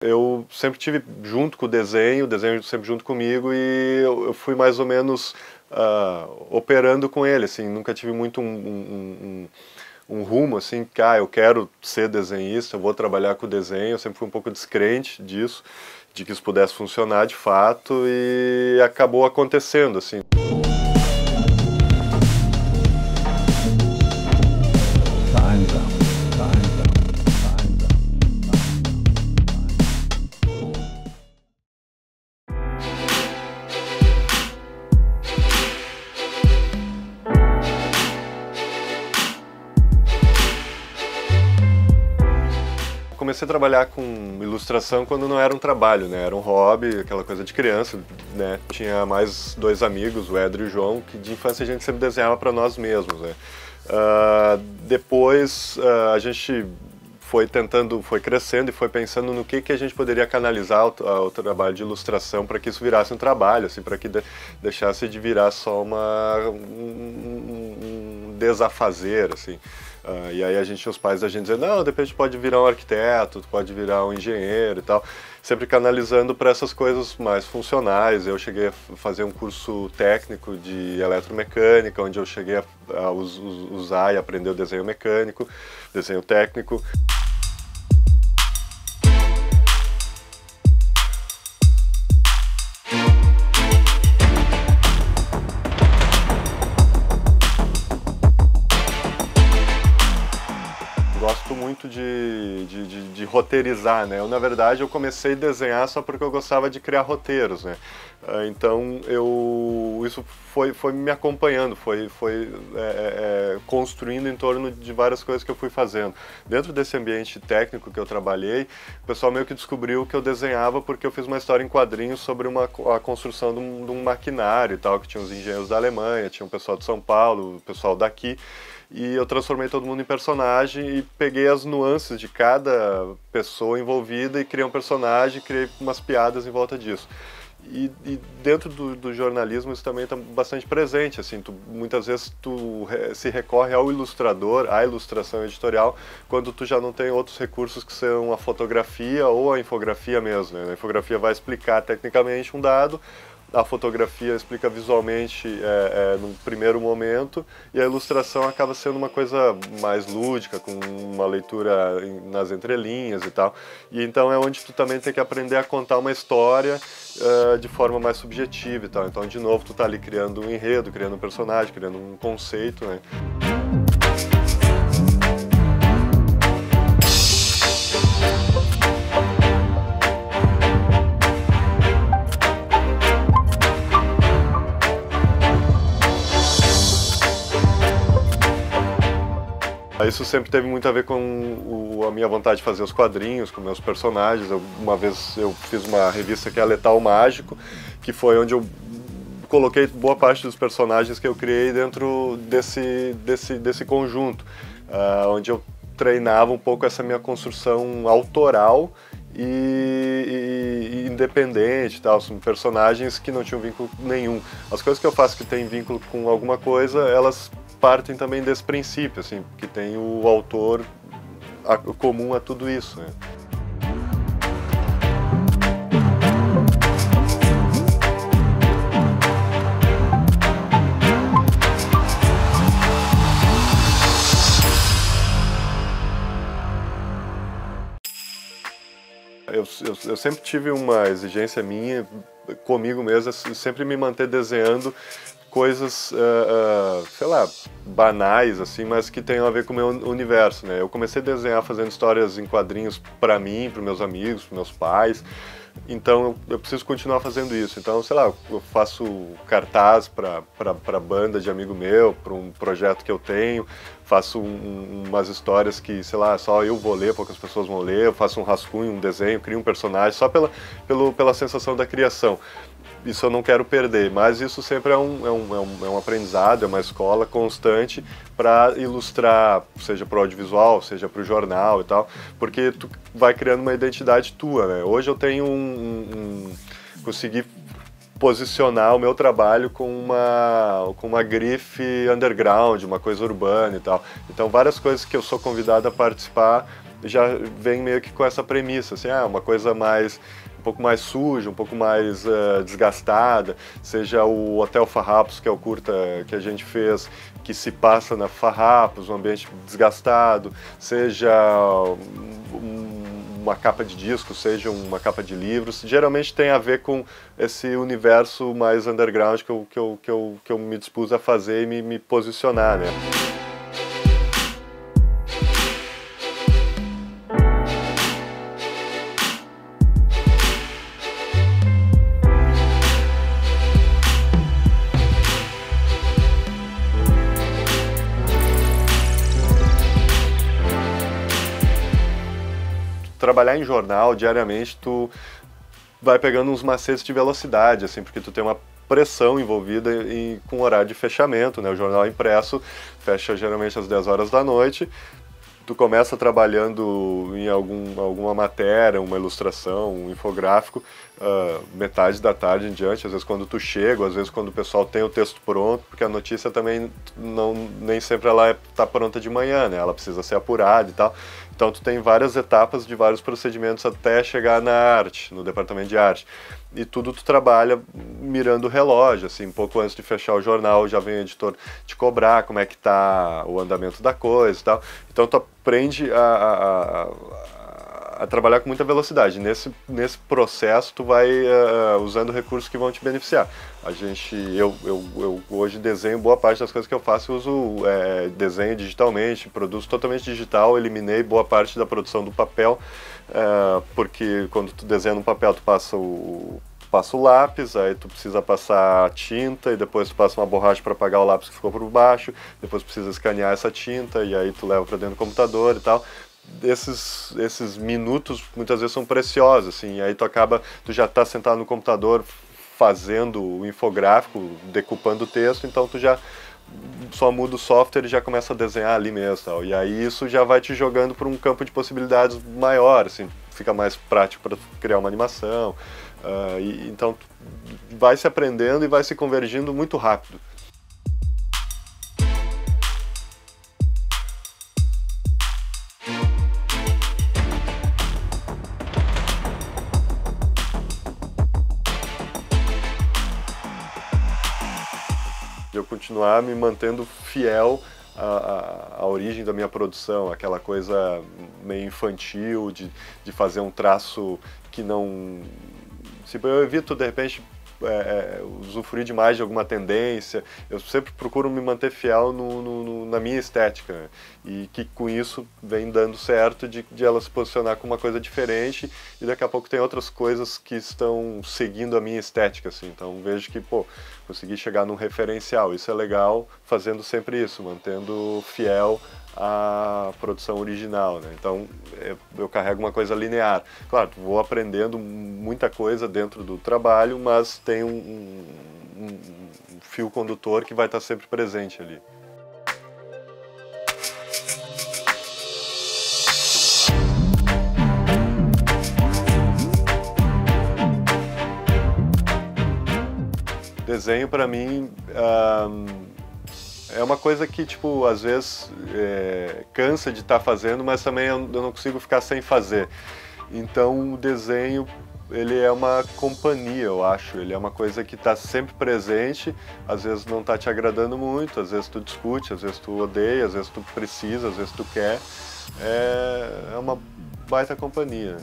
Eu sempre tive junto com o desenho sempre junto comigo, e eu fui mais ou menos operando com ele, assim, nunca tive muito um rumo, assim, que eu quero ser desenhista, eu vou trabalhar com desenho. Eu sempre fui um pouco descrente disso, de que isso pudesse funcionar de fato, e acabou acontecendo, assim. Comecei a trabalhar com ilustração quando não era um trabalho, né? Era um hobby, aquela coisa de criança, né? Tinha mais dois amigos, o Edro e o João, que de infância a gente sempre desenhava para nós mesmos, né? Depois a gente foi crescendo e foi pensando no que a gente poderia canalizar o trabalho de ilustração para que isso virasse um trabalho, assim, para que deixasse de virar só um desafazer, assim. E aí os pais da gente diziam, não, de repente pode virar um arquiteto, pode virar um engenheiro e tal, sempre canalizando para essas coisas mais funcionais. Eu cheguei a fazer um curso técnico de eletromecânica, onde eu cheguei a usar e aprender o desenho mecânico, desenho técnico. Gosto muito de roteirizar, né? Na verdade, eu comecei a desenhar só porque eu gostava de criar roteiros, né? Então, isso foi me acompanhando, foi construindo em torno de várias coisas que eu fui fazendo. Dentro desse ambiente técnico que eu trabalhei, o pessoal meio que descobriu que eu desenhava porque eu fiz uma história em quadrinhos sobre a construção de um maquinário e tal, que tinha os engenheiros da Alemanha, tinha o pessoal de São Paulo, o pessoal daqui. E eu transformei todo mundo em personagem e peguei as nuances de cada pessoa envolvida e criei um personagem, criei umas piadas em volta disso. E dentro do jornalismo isso também está bastante presente, assim, muitas vezes tu se recorre ao ilustrador, à ilustração editorial, quando tu já não tem outros recursos que são a fotografia ou a infografia mesmo, né? A infografia vai explicar tecnicamente um dado, a fotografia explica visualmente no primeiro momento, e a ilustração acaba sendo uma coisa mais lúdica, com uma leitura nas entrelinhas e tal. E então é onde tu também tem que aprender a contar uma história de forma mais subjetiva e tal. Então, de novo, tu tá ali criando um enredo, criando um personagem, criando um conceito, né? Isso sempre teve muito a ver com a minha vontade de fazer os quadrinhos, com meus personagens. Uma vez eu fiz uma revista que é a Letal Mágico, que foi onde eu coloquei boa parte dos personagens que eu criei dentro desse conjunto, onde eu treinava um pouco essa minha construção autoral e independente, tal. São personagens que não tinham vínculo nenhum. As coisas que eu faço que têm vínculo com alguma coisa, elas partem também desse princípio, assim, que tem o autor comum a tudo isso, né? Eu sempre tive uma exigência minha comigo mesmo, sempre me manter desenhando coisas, sei lá, banais, assim, mas que tenham a ver com o meu universo, né? Eu comecei a desenhar fazendo histórias em quadrinhos para mim, para meus amigos, para meus pais, então eu preciso continuar fazendo isso. Então, sei lá, eu faço cartaz para banda de amigo meu, para um projeto que eu tenho, faço umas histórias que, sei lá, só eu vou ler, poucas pessoas vão ler, eu faço um rascunho, um desenho, crio um personagem, só pela sensação da criação. Isso eu não quero perder, mas isso sempre é um aprendizado, é uma escola constante para ilustrar, seja para o audiovisual, seja para o jornal e tal, porque tu vai criando uma identidade tua, né? Hoje eu tenho consegui posicionar o meu trabalho com uma grife underground, uma coisa urbana e tal. Então várias coisas que eu sou convidado a participar já vem meio que com essa premissa, assim, uma coisa mais um pouco mais suja, um pouco mais desgastada, seja o Hotel Farrapos, que é o curta que a gente fez, que se passa na Farrapos, um ambiente desgastado, seja uma capa de disco, seja uma capa de livros, geralmente tem a ver com esse universo mais underground que eu me dispus a fazer e me posicionar, né? Trabalhar em jornal diariamente, tu vai pegando uns macetes de velocidade, assim, porque tu tem uma pressão envolvida com o horário de fechamento, né? O jornal impresso fecha geralmente às 10 horas da noite, tu começa trabalhando em alguma matéria, uma ilustração, um infográfico, metade da tarde em diante, às vezes quando tu chega, às vezes quando o pessoal tem o texto pronto, porque a notícia também nem sempre ela está pronta de manhã, né? Ela precisa ser apurada e tal. Então tu tem várias etapas de vários procedimentos até chegar na arte, no departamento de arte. E tudo tu trabalha mirando o relógio, assim, um pouco antes de fechar o jornal já vem o editor te cobrar como é que tá o andamento da coisa e tal. Então tu aprende a trabalhar com muita velocidade. Nesse processo tu vai usando recursos que vão te beneficiar. Eu hoje desenho, boa parte das coisas que eu faço eu uso desenho digitalmente, produzo totalmente digital, eliminei boa parte da produção do papel, porque quando tu desenha no papel tu passa o lápis, aí tu precisa passar a tinta e depois tu passa uma borracha para apagar o lápis que ficou por baixo, depois precisa escanear essa tinta e aí tu leva para dentro do computador e tal. Esses minutos muitas vezes são preciosos, assim, e aí tu já está sentado no computador fazendo o infográfico, decupando o texto, então tu já só muda o software e já começa a desenhar ali mesmo, tal. E aí isso já vai te jogando para um campo de possibilidades maior, assim, fica mais prático para criar uma animação, então vai se aprendendo e vai se convergindo muito rápido. Eu continuar me mantendo fiel à origem da minha produção, aquela coisa meio infantil de fazer um traço que não... Tipo, eu evito, de repente, usufruir demais de alguma tendência, eu sempre procuro me manter fiel na minha estética, né? E que com isso vem dando certo de ela se posicionar com uma coisa diferente e daqui a pouco tem outras coisas que estão seguindo a minha estética, assim, então vejo que, pô, consegui chegar num referencial, isso é legal fazendo sempre isso, mantendo fiel a produção original, né? Então eu carrego uma coisa linear. Claro, vou aprendendo muita coisa dentro do trabalho, mas tem um fio condutor que vai estar sempre presente ali. Desenho para mim é uma coisa que, tipo, às vezes cansa de estar fazendo, mas também eu não consigo ficar sem fazer. Então o desenho, ele é uma companhia, eu acho. Ele é uma coisa que está sempre presente, às vezes não está te agradando muito, às vezes tu discute, às vezes tu odeia, às vezes tu precisa, às vezes tu quer. É uma baita companhia.